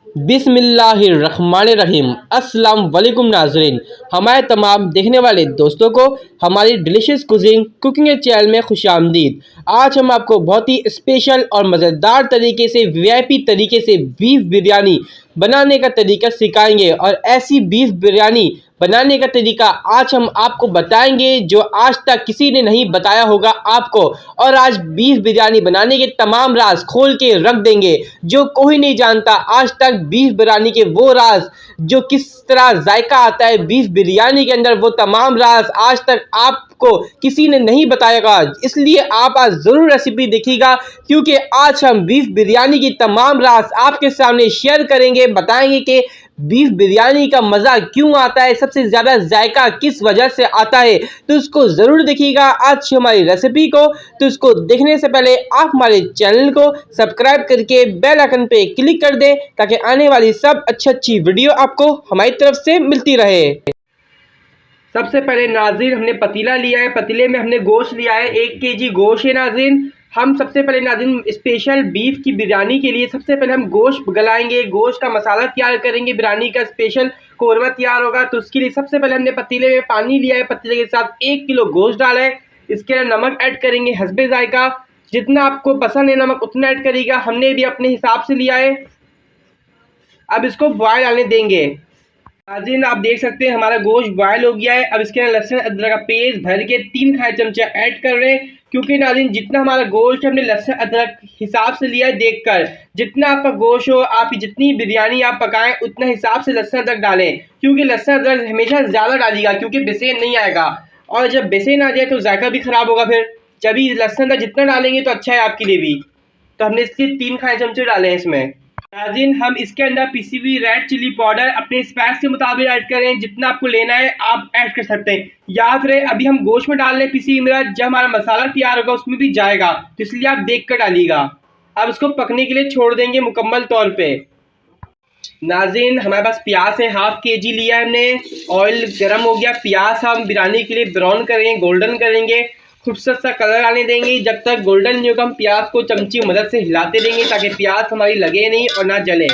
बिस्मिल्लाहिर्रहमानिर्रहीम। अस्सलाम वालेकुम नाज़रीन, हमारे तमाम देखने वाले दोस्तों को हमारी डिलीशियस कुकिंग के चैनल में खुशामदीद। आज हम आपको बहुत ही स्पेशल और मज़ेदार तरीके से वीआईपी तरीके से बीफ बिरयानी बनाने का तरीका सिखाएंगे और ऐसी बीफ बिरयानी बनाने का तरीका आज हम आपको बताएंगे जो आज तक किसी ने नहीं बताया होगा आपको। और आज बीफ बिरयानी बनाने के तमाम राज खोल के रख देंगे जो कोई नहीं जानता आज तक बीफ बिरयानी के वो राज, जो किस तरह जायका आता है बीफ बिरयानी के अंदर, वो तमाम राज आज तक आपको किसी ने नहीं बताएगा। इसलिए आप आज ज़रूर रेसिपी देखिएगा क्योंकि आज हम बीफ बिरयानी की तमाम राज आपके सामने शेयर करेंगे, बताएंगे कि बीफ बिरयानी का मज़ा क्यों आता है, सबसे ज़्यादा जायका किस वजह से आता है। तो इसको ज़रूर देखिएगा आज हमारी रेसिपी को। तो इसको देखने से पहले आप हमारे चैनल को सब्सक्राइब करके बेल आइकन पे क्लिक कर दें ताकि आने वाली सब अच्छी वीडियो आपको हमारी तरफ से मिलती रहे। सबसे पहले नाज़रीन हमने पतीला लिया है, पतीले में हमने गोश्त लिया है, 1 केजी गोश्त है नाज़रीन। हम सबसे पहले नाज़रीन स्पेशल बीफ की बिरयानी के लिए सबसे पहले हम गोश्त गलाएंगे, गोश्त का मसाला तैयार करेंगे, बिरयानी का स्पेशल कौरमा तैयार होगा। तो उसके लिए सबसे पहले हमने पतीले में पानी लिया है, पतीले के साथ 1 किलो गोश्त डाला है। इसके अंदर नमक ऐड करेंगे हस्बे जायका, जितना आपको पसंद है नमक उतना ऐड करिएगा, हमने भी अपने हिसाब से लिया है। अब इसको बॉयल आने देंगे। नाज़रीन आप देख सकते हैं हमारा गोश्त बॉयल हो गया है। अब इसके अंदर लहसुन अदरक का पेस्ट भर के 3 खाए चमचा ऐड कर रहे हैं, क्योंकि नाज़रीन जितना हमारा गोश्त हमने लहसुन अदरक हिसाब से लिया है, देखकर जितना आपका गोश्त हो, आपकी जितनी बिरयानी आप पकाएं उतना हिसाब से लहसुन अदरक डालें, क्योंकि लहसुन अदरक हमेशा ज़्यादा डालिएगा क्योंकि बेसेन नहीं आएगा और जब बेसेन आ जाए तो जायका भी ख़राब होगा। फिर जब ही लहसुन अदरक जितना डालेंगे तो अच्छा है आपके लिए भी। तो हमने इसके 3 खाए चमचे डाले हैं इसमें। नाज़रीन हम इसके अंदर पिसी हुई रेड चिली पाउडर अपने स्पाइस के मुताबिक ऐड करें, जितना आपको लेना है आप ऐड कर सकते हैं। याद रहे अभी हम गोश्त में डाल रहे हैं पिसी हुई मिर्च, जब हमारा मसाला तैयार होगा उसमें भी जाएगा, तो इसलिए आप देख कर डालिएगा। अब इसको पकने के लिए छोड़ देंगे मुकम्मल तौर पे। नाज़रीन हमारे पास प्याज है, 1/2 केजी लिया है हमने। ऑयल गर्म हो गया, प्याज हम बिरयानी के लिए ब्राउन करेंगे, गोल्डन करेंगे, खूबसूरत सा कलर आने देंगे। जब तक गोल्डन नहीं होगा हम प्याज को चमची की मदद से हिलाते रहेंगे ताकि प्याज हमारी लगे नहीं और ना जले।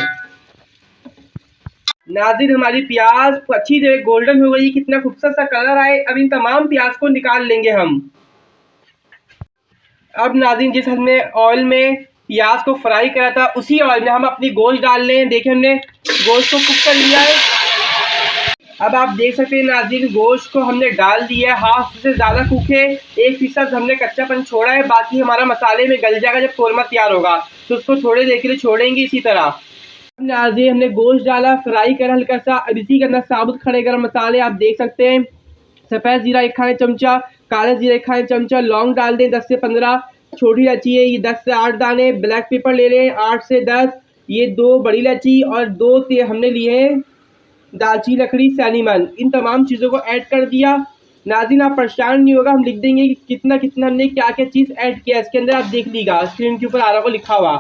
नाज़रीन हमारी प्याज अच्छी तरह गोल्डन हो गई, कितना खूबसूरत सा कलर आए। अब इन तमाम प्याज को निकाल लेंगे हम। अब नाज़रीन जिस हमने ऑयल में प्याज को फ्राई करा था उसी ऑयल में हम अपनी गोश्त डाल लें। देखिए हमने गोश्त को कुक कर लिया है। अब आप देख सकते हैं नाज़रीन गोश्त को हमने डाल दिया है, हाफ से ज़्यादा कुक है, 1% हमने कच्चापन छोड़ा है, बाकी हमारा मसाले में गल जाएगा जब कौरमा तैयार होगा, तो उसको थोड़ी देर के लिए छोड़ेंगे इसी तरह। नाज़रीन हमने गोश्त डाला, फ्राई करा हल्का सा। अब इसी के अंदर साबुत खड़े गरम मसाले आप देख सकते हैं, सफ़ेद ज़ीरा 1 खाने चमचा, काला ज़ीरा 1 खाने चमचा, लौंग डाल दें 10 से 15, छोटी इलायची है ये 10 से 8 दाने, ब्लैक पेपर ले लें 8 से 10, ये 2 बड़ी इलायची और 2 हमने लिए हैं दालचीनी लकड़ी सैनीमन। इन तमाम चीज़ों को ऐड कर दिया। नाज़रीन आप परेशान नहीं होगा, हम लिख देंगे कि कितना कितना हमने क्या क्या चीज़ ऐड किया इसके अंदर, आप देख लीजिएगा स्क्रीन के ऊपर आ रहा होगा लिखा हुआ।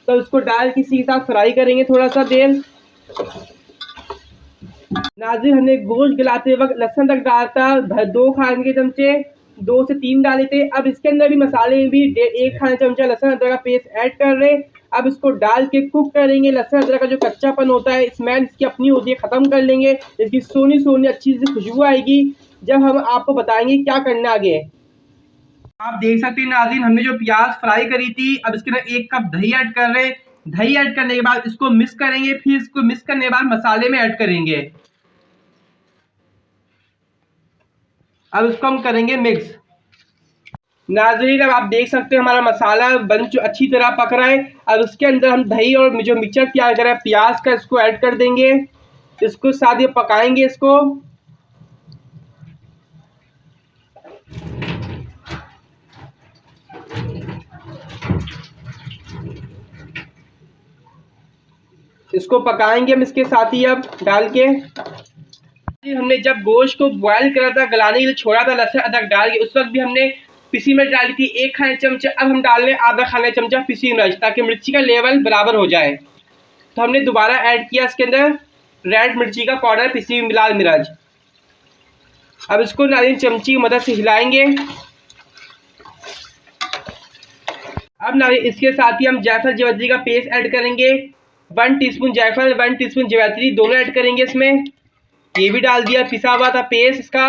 तो उसको डाल किसी के साथ फ्राई करेंगे थोड़ा सा देर। नाज़रीन हमने गोश्त गलाते वक्त लहसुन तक डालता 2 खाने के चमचे, 2 से 3 डाले थे। अब इसके अंदर भी मसाले में भी 1 खाने चमचा लहसुन अदरक का पेस्ट ऐड कर रहे हैं। अब इसको डाल के कुक करेंगे। लहसुन अदरक का जो कच्चापन होता है, स्मेल इसकी अपनी होती है, ख़त्म कर लेंगे। इसकी सोनी सोनी अच्छी सी खुशबू आएगी जब हम आपको बताएंगे क्या करना आगे। आप देख सकते हैं नाज़रीन हमने जो प्याज फ्राई करी थी, अब इसके अंदर 1 कप दही ऐड कर रहे हैं। दही ऐड करने के बाद इसको मिक्स करेंगे, फिर इसको मिक्स करने के बाद मसाले में ऐड करेंगे। अब इसको हम करेंगे मिक्स। नाज़रीन अब आप देख सकते हैं हमारा मसाला बन अच्छी तरह पक रहा है। अब उसके अंदर हम दही और जो मिक्सचर तैयार करा है प्याज का, इसको ऐड कर देंगे, इसको साथ ही पकाएंगे इसको। इसको पकाएंगे हम इसके साथ ही अब डाल के। हमने जब गोश्त को बॉयल करा था, गलाने के लिए छोड़ा था लहसुन अदरक डाल के, उस वक्त भी हमने पिसी मिर्च डाली थी 1 खाने चमचा। अब हम डाल रहे हैं आधा खाने चमचा पिसी मिर्च ताकि मिर्ची का लेवल बराबर हो जाए। तो हमने दोबारा ऐड किया इसके अंदर रेड मिर्ची का पाउडर, पिसी हुई लाल मिर्च। अब इसको नाज़रीन चमची की मदद से हिलाएंगे। अब नाज़रीन इसके साथ ही हम जायफल जवैत्री का पेस्ट ऐड करेंगे, 1 टीस्पून जायफल, 1 टीस्पून जवैत्री, दोनों ऐड करेंगे इसमें। ये भी डाल दिया, पिसा हुआ था पेस्ट इसका।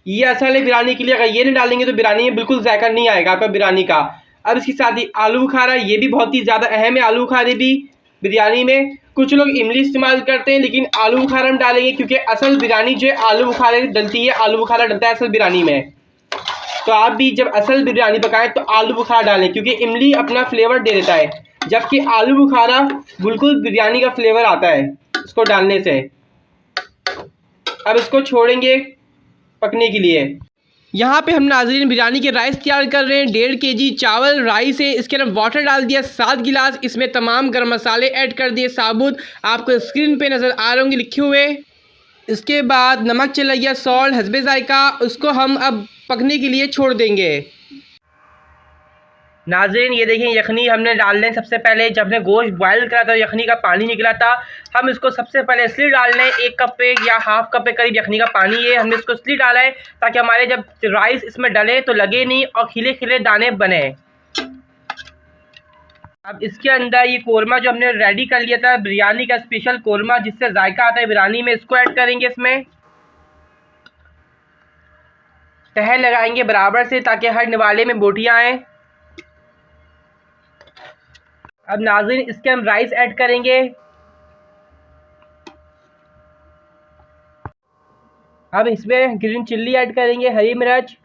ये असल है बिरयानी के लिए, अगर ये नहीं डालेंगे तो बिरयानी में बिल्कुल जायका नहीं आएगा आपका बिरयानी का। अब इसके साथ ही आलू बुखारा, ये भी बहुत ही ज़्यादा अहम है आलू बुखारे भी बिरयानी में। कुछ लोग इमली इस्तेमाल करते हैं, लेकिन आलू बुखारा हम डालेंगे क्योंकि असल बिरयानी जो है आलू बुखारे डलती है, आलू बुखारा डलता है असल बिरयानी में। तो आप भी जब असल बिरयानी पकाएं तो आलू बुखारा डालें, क्योंकि इमली अपना फ्लेवर दे देता है, जबकि आलू बुखारा बिल्कुल बिरयानी का फ्लेवर आता है इसको डालने से। अब इसको छोड़ेंगे पकने के लिए। यहाँ पे हम नाज़रीन बिरयानी के राइस तैयार कर रहे हैं। 1.5 kg चावल राइस है, इसके अंदर वाटर डाल दिया 7 गिलास, इसमें तमाम गर्म मसाले ऐड कर दिए साबुत, आपको स्क्रीन पे नज़र आ रहे होंगे लिखे हुए। इसके बाद नमक चला गया, सॉल्ट हस्बे जायका, उसको हम अब पकने के लिए छोड़ देंगे। नाज़रीन ये देखें यखनी हमने डालने सबसे पहले, जब हमने गोश्त बॉयल करा था यखनी का पानी निकला था, हम इसको सबसे पहले इसलिए डाल रहे हैं 1 कप पे या हाफ कप पे करीब यखनी का पानी है, हमने इसको इसलिए डाला है ताकि हमारे जब राइस इसमें डले तो लगे नहीं और खिले खिले दाने बने। अब इसके अंदर ये कोरमा जो हमने रेडी कर लिया था, बिरयानी का स्पेशल कोरमा जिससे जायका आता है बिरयानी में, इसको ऐड करेंगे इसमें। तह लगाएंगे बराबर से ताकि हर निवाले में बोटियाँ आएँ। अब नाज़रीन इसके हम राइस ऐड करेंगे। अब इसमें ग्रीन चिल्ली ऐड करेंगे, हरी मिर्च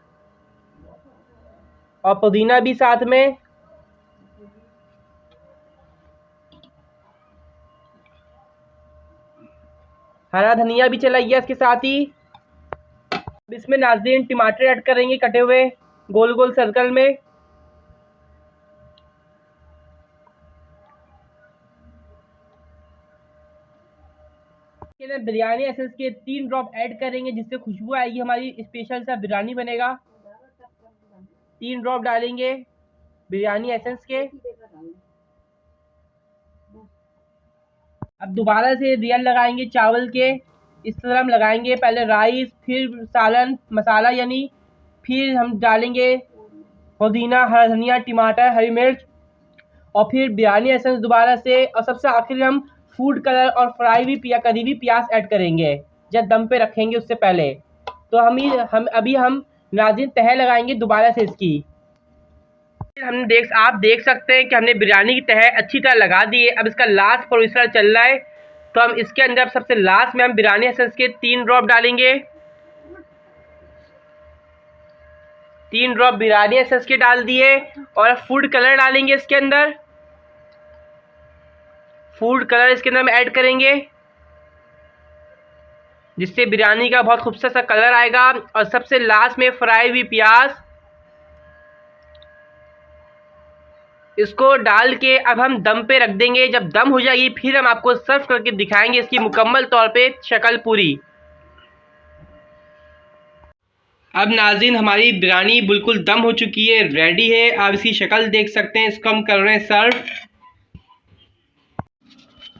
और पुदीना भी साथ में। हरा धनिया भी चला गया इसके साथ ही। अब इसमें नाज़रीन टमाटर ऐड करेंगे कटे हुए गोल गोल सर्कल में। बिरयानी एसेंस के 3 ड्रॉप ऐड करेंगे जिससे खुशबू आएगी, हमारी स्पेशल सा बिरयानी बनेगा। 3 ड्रॉप डालेंगे बिरयानी एसेंस के। अब दोबारा से रियल लगाएंगे चावल के, इस तरह हम लगाएंगे, पहले राइस, फिर सालन मसाला यानी, फिर हम डालेंगे पुदीना, हरा धनिया, टमाटर, हरी मिर्च और फिर बिरयानी एसेंस दोबारा से, और सबसे आखिर हम फूड कलर और फ्राई भी करी हुई प्याज ऐड करेंगे जब दम पे रखेंगे उससे पहले। तो हम नाज़रीन तह लगाएंगे दोबारा से इसकी। आप देख सकते हैं कि हमने बिरयानी की तह अच्छी तरह लगा दी है। अब इसका लास्ट प्रोसेस चल रहा है, तो हम इसके अंदर सबसे लास्ट में हम बिरयानी एसेंस के 3 ड्रॉप डालेंगे। 3 ड्रॉप बिरयानी एसेंस के डाल दिए और फूड कलर डालेंगे इसके अंदर। फूड कलर इसके अंदर हम ऐड करेंगे जिससे बिरयानी का बहुत खूबसूरत सा कलर आएगा। और सबसे लास्ट में फ्राई हुई प्याज, इसको डाल के अब हम दम पे रख देंगे। जब दम हो जाएगी फिर हम आपको सर्व करके दिखाएंगे इसकी मुकम्मल तौर पे शक्ल पूरी। अब नाज़रीन हमारी बिरयानी बिल्कुल दम हो चुकी है, रेडी है। आप इसकी शक्ल देख सकते हैं, इसको हम कर रहे हैं सर्व।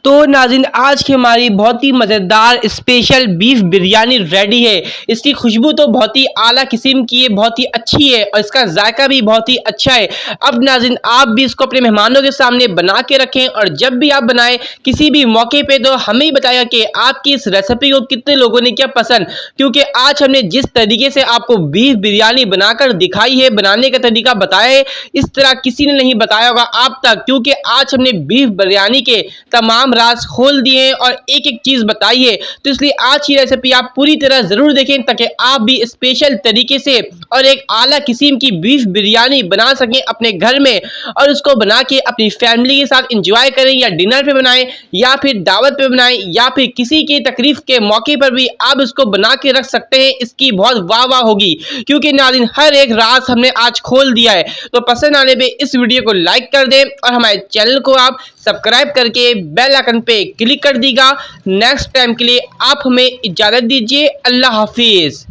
तो नाज़रीन आज की हमारी बहुत ही मज़ेदार स्पेशल बीफ बिरयानी रेडी है। इसकी खुशबू तो बहुत ही आला किस्म की है, बहुत ही अच्छी है और इसका जायका भी बहुत ही अच्छा है। अब नाज़रीन आप भी इसको अपने मेहमानों के सामने बना के रखें और जब भी आप बनाएं किसी भी मौके पे तो हमें ही बताया कि आपकी इस रेसिपी को कितने लोगों ने क्या पसंद, क्योंकि आज हमने जिस तरीके से आपको बीफ बिरयानी बनाकर दिखाई है, बनाने का तरीका बताया है, इस तरह किसी ने नहीं बताया होगा आप तक, क्योंकि आज हमने बीफ बिरयानी के तमाम राज खोल दिए हैं और एक एक चीज बताई है। तो इसलिए आज की रेसिपी आप पूरी तरह जरूर देखें ताकि आप भी स्पेशल तरीके से और एक आला किस्म की बीफ बिरयानी बना सकें अपने घर में और उसको बना के अपनी फैमिली के साथ एंजॉय करें, या डिनर पे बनाएं या फिर दावत पे बनाएं या फिर किसी की तकरीफ के मौके पर भी आप इसको बना के रख सकते हैं। इसकी बहुत वाह वाह होगी क्योंकि नाज़रीन हर एक राज हमने आज खोल दिया है। तो पसंद आने पे इस वीडियो को लाइक कर दें और हमारे चैनल को आप सब्सक्राइब करके बेल आइकन पे क्लिक कर दीजिएगा। नेक्स्ट टाइम के लिए आप हमें इजाज़त दीजिए। अल्लाह हाफिज़।